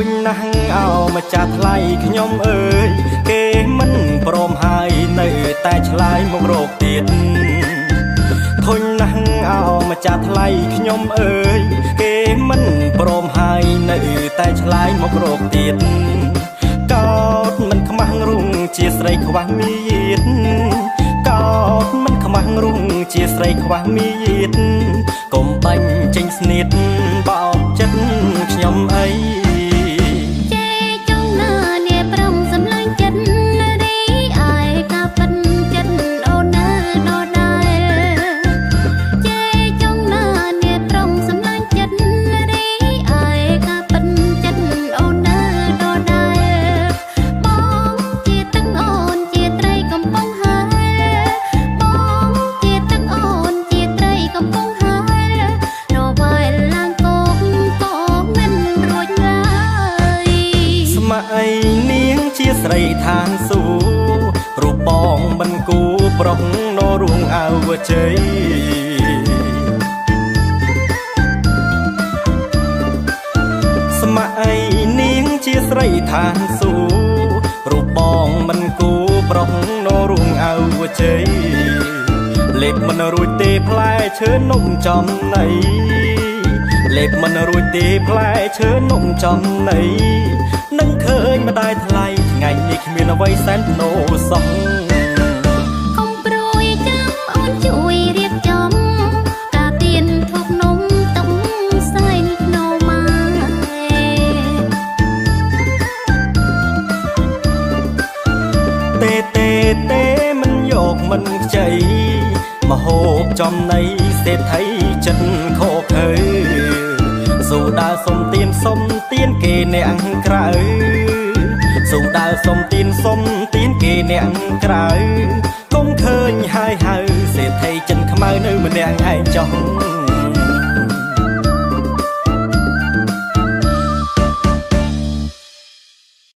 ញណាស់អោម្ចាស់ថ្លៃខ្ញុំអើយគេមិនព្រមហើយនៅតែឆ្លើយមករកទៀតធុញណាស់អោម្ចាស់ថ្លៃខ្ញុំអើយគេមិនព្រមហើយនៅតែឆ្លើយមករកទៀតកោតមិនខ្មាស់រុងជាស្រីខ្វះមានកោតមិនខ្មាស់រុងជាស្រីខ្វះមានកុំបាញ់ចេញស្នៀតបោកចិត្តខ្ញុំអីនាងជាស្រីឋានសួគ៌រូបបងមិនគូប្រុសនរួងអវជ័យស្ម័យនាងជាស្រីឋានសួគ៌រូបបងមិនគូប្រុសនរួងអវជ័យលេបមិនរួចទេផ្លែឈើនំចំណៃលេបមិនរួចទេផ្លែឈើនំចំណៃនឹងឃើញម្ដាយថ្លៃថ្ងៃនេះគ្មានអ្វីសែនភ្នោសោះកុំព្រួយចាំអូនជួយរៀបចំការទៀនធូបនំតុងសែនភ្នោម៉ាទេមិនយកមិនខ្ចីមហូបចំណៃសេដ្ឋីចិត្តខោខើសូដាលសុំទៀនគេអ្នកក្រៅសូដាលសុំទៀនគេអ្នកក្រៅកុំឃើញហើយហៅសេដ្ឋីចិនខ្មៅនៅម្នាក់ឯងចោះ